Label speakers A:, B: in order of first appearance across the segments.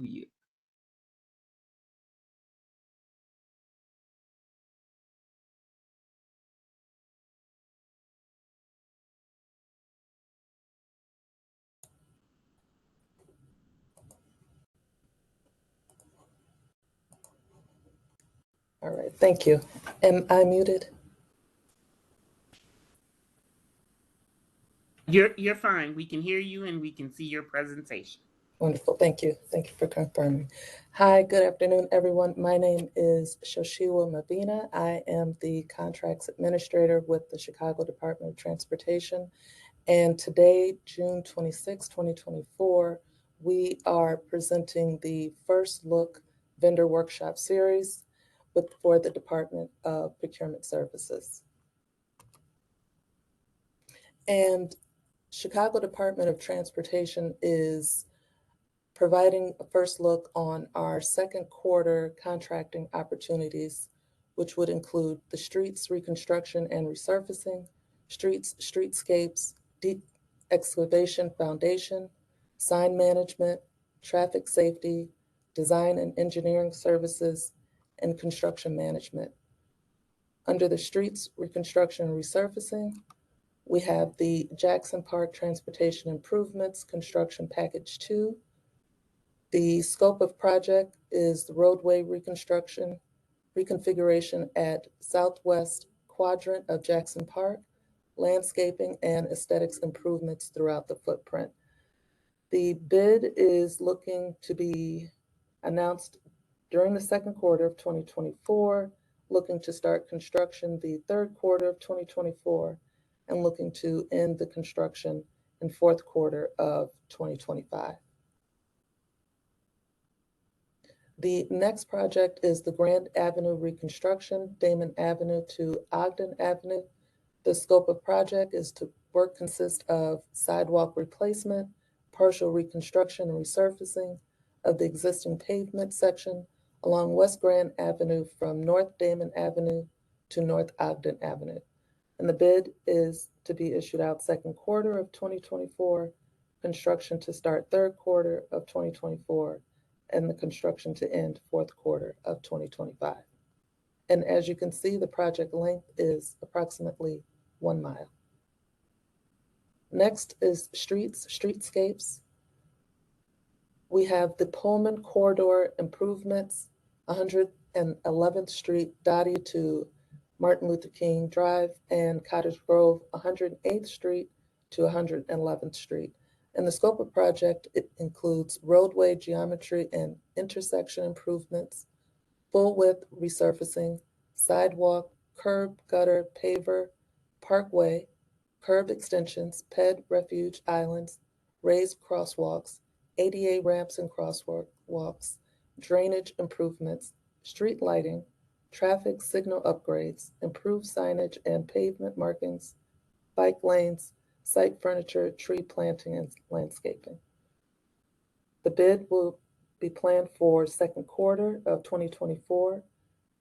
A: you.
B: All right, thank you. Am I muted?
A: You're fine. We can hear you and we can see your presentation.
B: Wonderful, thank you. Thank you for confirming. Hi, good afternoon, everyone. My name is Shoshiwa Mabina. I am the Contracts Administrator with the Chicago Department of Transportation. And today, June 26, 2024, we are presenting the First Look Vendor Workshop Series for the Department of Procurement Services. And Chicago Department of Transportation is providing a first look on our second quarter contracting opportunities, which would include the streets reconstruction and resurfacing, streetscapes, deep excavation foundation, sign management, traffic safety, design and engineering services, and construction management. Under the streets reconstruction and resurfacing, we have the Jackson Park Transportation Improvements Construction Package 2. The scope of project is the roadway reconfiguration at southwest quadrant of Jackson Park, landscaping and aesthetics improvements throughout the footprint. The bid is looking to be announced during the second quarter of 2024, looking to start construction the third quarter of 2024, and looking to end the construction in fourth quarter of 2025. The next project is the Grand Avenue reconstruction, Damon Avenue to Ogden Avenue. The scope of project is to work consist of sidewalk replacement, partial reconstruction and resurfacing of the existing pavement section along West Grand Avenue from North Damon Avenue to North Ogden Avenue. And the bid is to be issued out second quarter of 2024, construction to start third quarter of 2024, and the construction to end fourth quarter of 2025. And as you can see, the project length is approximately 1 mile. Next is streetscapes. We have the Pullman Corridor Improvements, 111th Street, Dottie to Martin Luther King Drive, and Cottage Grove, 108th Street to 111th Street. And the scope of project, it includes roadway geometry and intersection improvements, full width resurfacing, sidewalk, curb, gutter, paver, parkway, curb extensions, ped refuge islands, raised crosswalks, ADA ramps and crosswalks, drainage improvements, street lighting, traffic signal upgrades, improved signage and pavement markings, bike lanes, site furniture, tree planting, and landscaping. The bid will be planned for second quarter of 2024,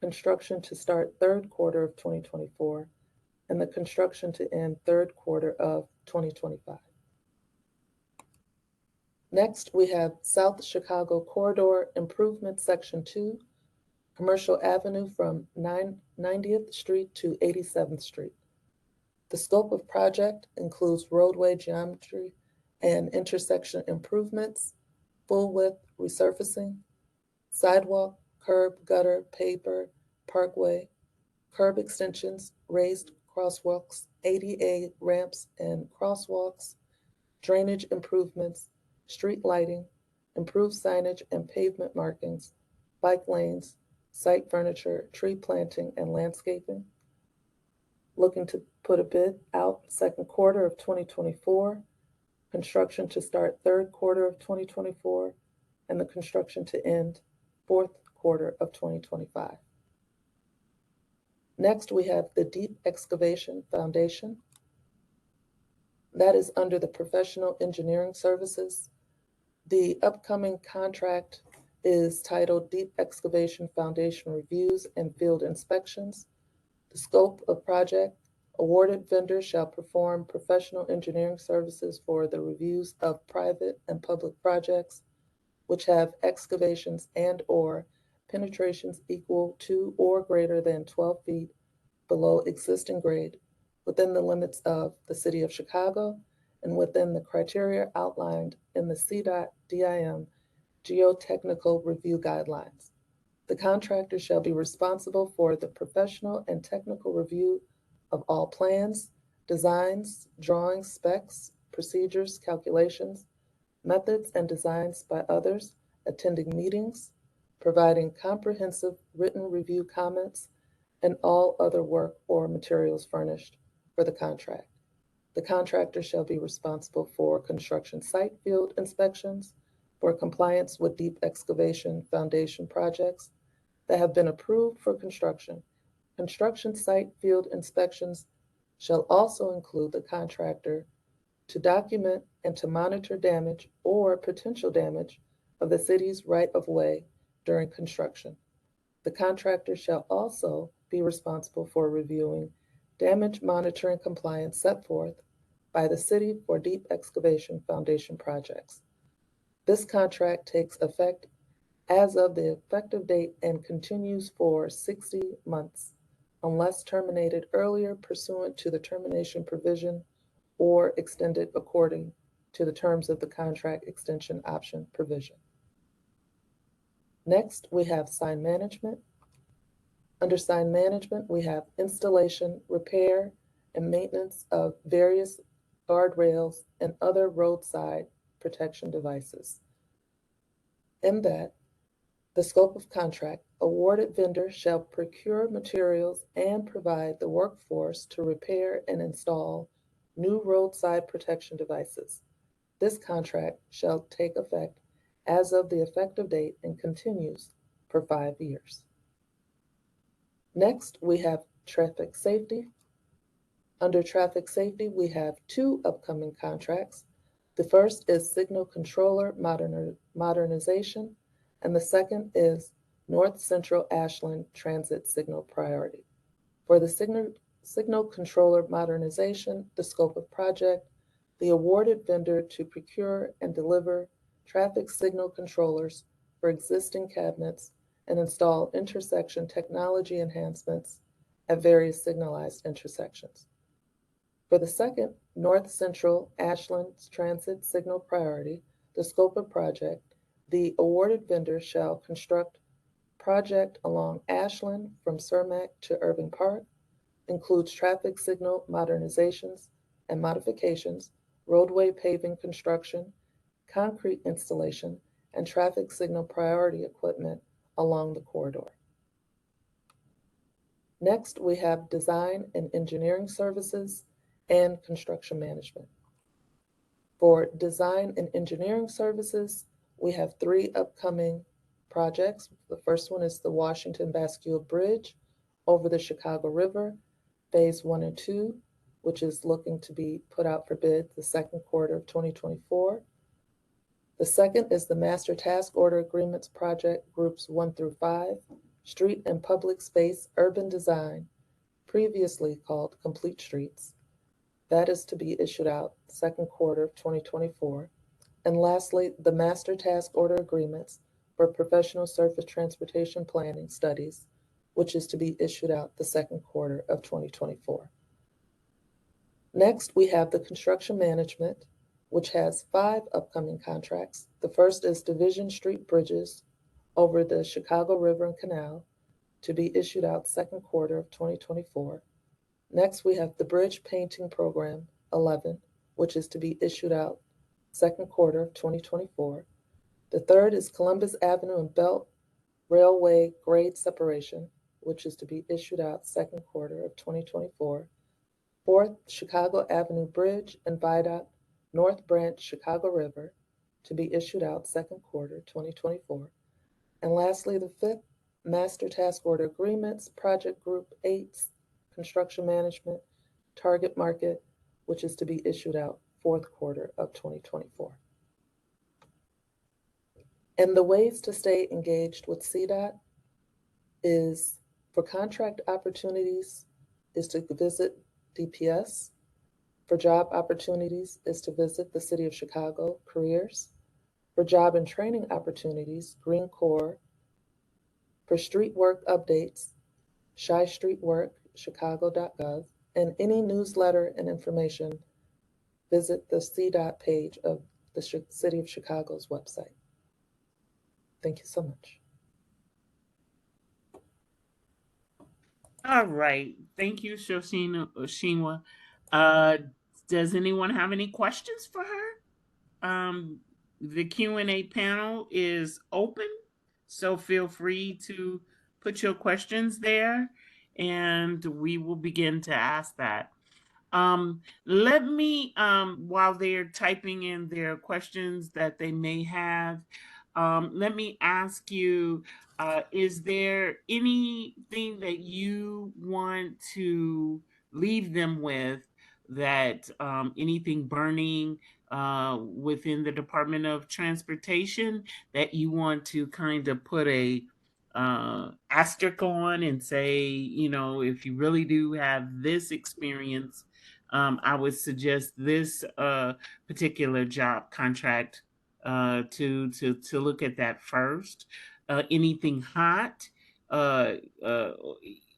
B: construction to start third quarter of 2024, and the construction to end third quarter of 2025. Next, we have South Chicago Corridor Improvement Section 2, Commercial Avenue from 90th Street to 87th Street. The scope of project includes roadway geometry and intersection improvements, full width resurfacing, sidewalk, curb, gutter, paver, parkway, curb extensions, raised crosswalks, ADA ramps and crosswalks, drainage improvements, street lighting, improved signage and pavement markings, bike lanes, site furniture, tree planting, and landscaping. Looking to put a bid out second quarter of 2024, construction to start third quarter of 2024, and the construction to end fourth quarter of 2025. Next, we have the Deep Excavation Foundation. That is under the Professional Engineering Services. The upcoming contract is titled Deep Excavation Foundation Reviews and Field Inspections. The scope of project, awarded vendor shall perform professional engineering services for the reviews of private and public projects which have excavations and/or penetrations equal to or greater than 12 feet below existing grade within the limits of the City of Chicago and within the criteria outlined in the CDOT DIM Geotechnical Review Guidelines. The contractor shall be responsible for the professional and technical review of all plans, designs, drawings, specs, procedures, calculations, methods, and designs by others, attending meetings, providing comprehensive written review comments, and all other work or materials furnished for the contract. The contractor shall be responsible for construction site field inspections for compliance with deep excavation foundation projects that have been approved for construction. Construction site field inspections shall also include the contractor to document and to monitor damage or potential damage of the city's right-of-way during construction. The contractor shall also be responsible for reviewing damage monitoring compliance set forth by the city for deep excavation foundation projects. This contract takes effect as of the effective date and continues for 60 months unless terminated earlier pursuant to the termination provision or extended according to the terms of the contract extension option provision. Next, we have sign management. Under sign management, we have installation, repair, and maintenance of various guardrails and other roadside protection devices. In that, the scope of contract, awarded vendor shall procure materials and provide the workforce to repair and install new roadside protection devices. This contract shall take effect as of the effective date and continues for 5 years. Next, we have traffic safety. Under traffic safety, we have 2 upcoming contracts. The first is signal controller modernization, and the second is North Central Ashland Transit Signal Priority. For the signal controller modernization, the scope of project, the awarded vendor to procure and deliver traffic signal controllers for existing cabinets and install intersection technology enhancements at various signalized intersections. For the second, North Central Ashland Transit Signal Priority, the scope of project, the awarded vendor shall construct project along Ashland from Cermak to Irving Park, includes traffic signal modernizations and modifications, roadway paving construction, concrete installation, and traffic signal priority equipment along the corridor. Next, we have design and engineering services and construction management. For design and engineering services, we have 3 upcoming projects. The first one is the Washington Bascule Bridge over the Chicago River, Phase 1 and 2, which is looking to be put out for bid the second quarter of 2024. The second is the Master Task Order Agreements Project Groups 1 through 5, Street and Public Space Urban Design, previously called Complete Streets. That is to be issued out second quarter of 2024. And lastly, the Master Task Order Agreements for Professional Surface Transportation Planning Studies, which is to be issued out the second quarter of 2024. Next, we have the construction management, which has 5 upcoming contracts. The first is Division Street Bridges over the Chicago River and Canal, to be issued out second quarter of 2024. Next, we have the Bridge Painting Program 11, which is to be issued out second quarter of 2024. The third is Columbus Avenue and Belt Railway Grade Separation, which is to be issued out second quarter of 2024. Fourth, Chicago Avenue Bridge and Viaduct North Branch Chicago River, to be issued out second quarter 2024. And lastly, the fifth, Master Task Order Agreements, Project Group 8, Construction Management, Target Market, which is to be issued out fourth quarter of 2024. And the ways to stay engaged with CDOT is, for contract opportunities, is to visit DPS. For job opportunities is to visit the City of Chicago Careers. For job and training opportunities, Green Corps. For street work updates, Shy Street Work, chicago.gov, and any newsletter and information, visit the CDOT page of the City of Chicago's website. Thank you so much.
A: All right. Thank you, Shinwa. Uh, does anyone have any questions for her? The Q&A panel is open, so feel free to put your questions there, and we will begin to ask that. Let me, while they're typing in their questions that they may have, let me ask you, is there anything that you want to leave them with, that anything burning within the Department of Transportation that you want to kind of put a asterisk on and say, if you really do have this experience, I would suggest this particular job contract to look at that first. Anything hot, uh, uh,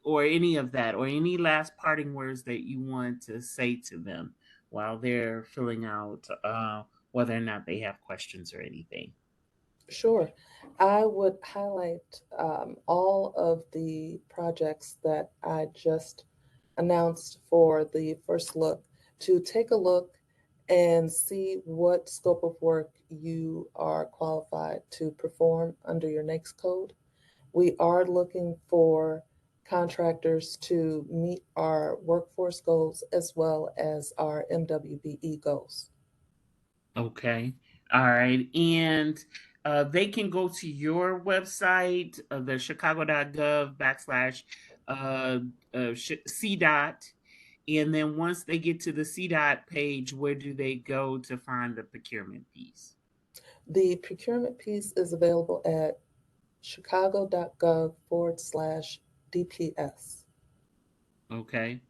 A: or any of that, or any last parting words that you want to say to them while they're filling out whether or not they have questions or anything.
B: Sure. I would highlight all of the projects that I just announced for the first look, to take a look and see what scope of work you are qualified to perform under your NAICS code. We are looking for contractors to meet our workforce goals as well as our MWBE goals.
A: Okay. All right. And they can go to your website, the chicago.gov / CDOT. And then once they get to the CDOT page, where do they go to find the procurement piece?
B: The procurement piece is available at chicago.gov/DPS.
A: Okay.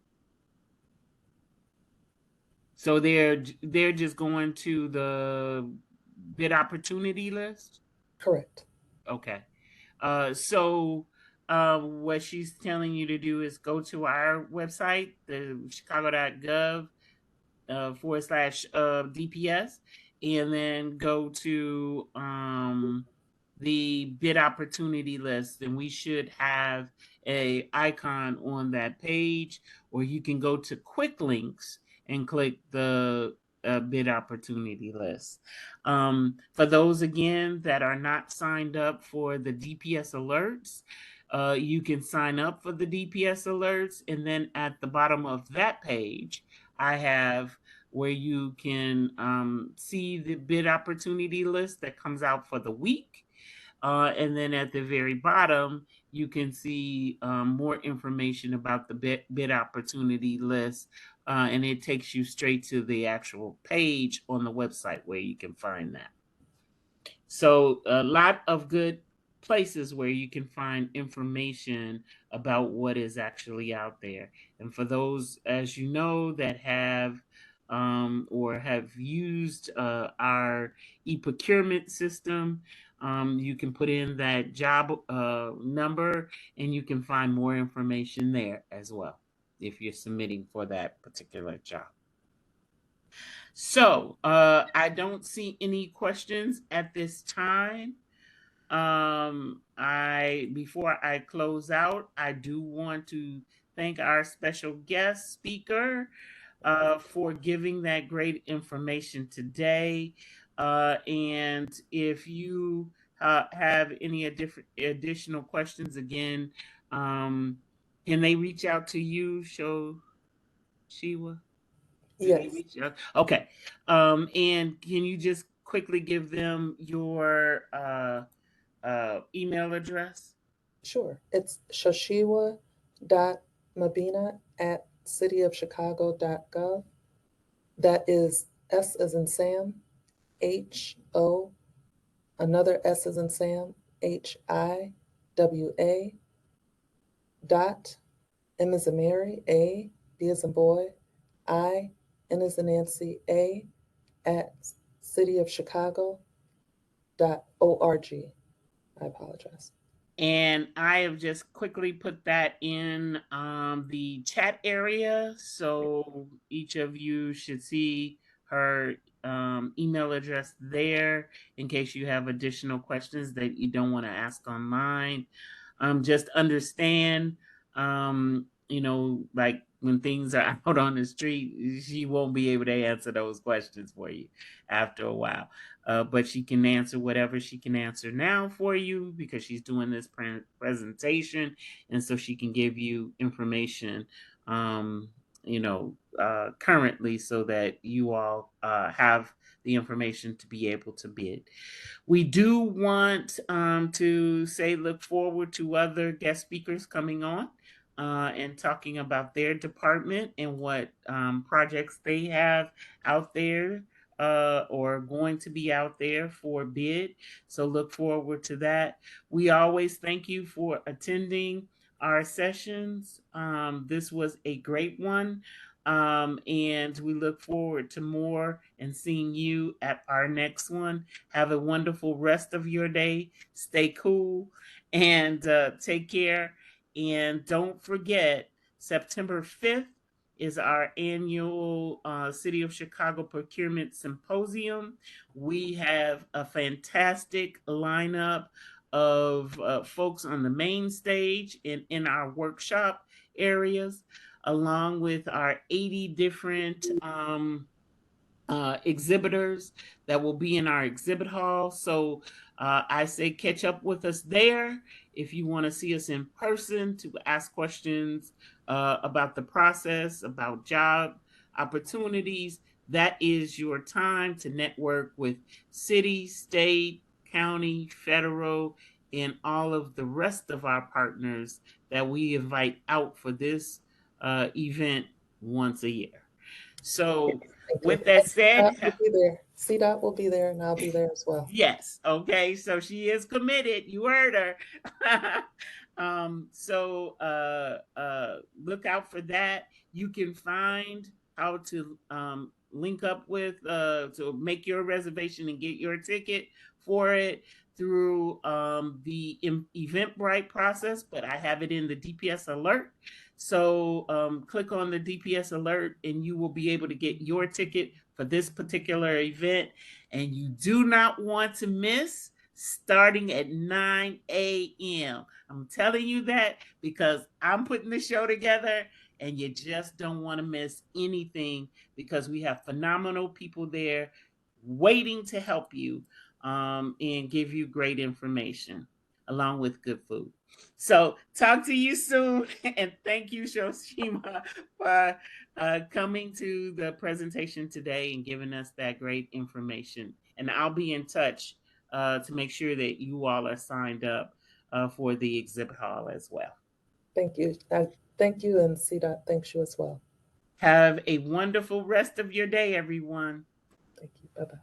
A: So they're just going to the bid opportunity list?
B: Correct.
A: Okay. So what she's telling you to do is go to our website, the chicago.gov / DPS, and then go to the bid opportunity list, and we should have a icon on that page, or you can go to quick links and click the bid opportunity list. For those again that are not signed up for the DPS alerts, you can sign up for the DPS alerts, and then at the bottom of that page I have where you can see the bid opportunity list that comes out for the week. And then at the very bottom, you can see more information about the bid opportunity list. And it takes you straight to the actual page on the website where you can find that. So a lot of good places where you can find information about what is actually out there. And for those, as you know, that have or have used our e-procurement system, you can put in that job number and you can find more information there as well if you're submitting for that particular job. So I don't see any questions at this time. I Before I close out, I do want to thank our special guest speaker for giving that great information today. And if you have any additional questions, again, um, can they reach out to you, Shiwa? Do they
B: Yes,
A: reach out? Okay. And can you just quickly give them your email address?
B: sure. It's shoshiwa.mabina@cityofchicago.gov. That is S as in Sam, HO, another S as in Sam, HIWA, dot, M as in Mary, A, B as in boy, I, N as in Nancy, A, at City of Chicago, .org. I apologize.
A: And I have just quickly put that in the chat area. So each of you should see her email address there in case you have additional questions that you don't want to ask online. Just understand, like when things are out on the street, she won't be able to answer those questions for you after a while. But she can answer whatever she can answer now for you because she's doing this presentation, and so she can give you information, currently, so that you all have the information to be able to bid. We do want to say look forward to other guest speakers coming on and talking about their department and what projects they have out there or going to be out there for bid. So look forward to that. We always thank you for attending our sessions. This was a great one. And we look forward to more and seeing you at our next one. Have a wonderful rest of your day. Stay cool and take care. And don't forget, September 5th is our annual City of Chicago Procurement Symposium. We have a fantastic lineup of folks on the main stage and in our workshop areas, along with our 80 different exhibitors that will be in our exhibit hall. So I say catch up with us there if you want to see us in person to ask questions about the process, about job opportunities. That is your time to network with city, state, county, federal, and all of the rest of our partners that we invite out for this event once a year. So
B: Thank you.
A: with that
B: CDOT will
A: said,
B: be there. CDOT will be there, and I'll be there as well.
A: yes, okay, so she is committed. You heard her. Look out for that. You can find how to link up with to make your reservation and get your ticket for it through the Eventbrite process, but I have it in the DPS alert. So click on the DPS alert and you will be able to get your ticket for this particular event. And you do not want to miss starting at 9 a.m. I'm telling you that because I'm putting the show together and you just don't want to miss anything because we have phenomenal people there waiting to help you and give you great information along with good food. So talk to you soon and thank you, Shoshima, for coming to the presentation today and giving us that great information. And I'll be in touch to make sure that you all are signed up for the exhibit hall as well.
B: Thank you. Thank you, and CDOT thanks you as well.
A: Have a wonderful rest of your day, everyone.
B: Thank you. Bye-bye.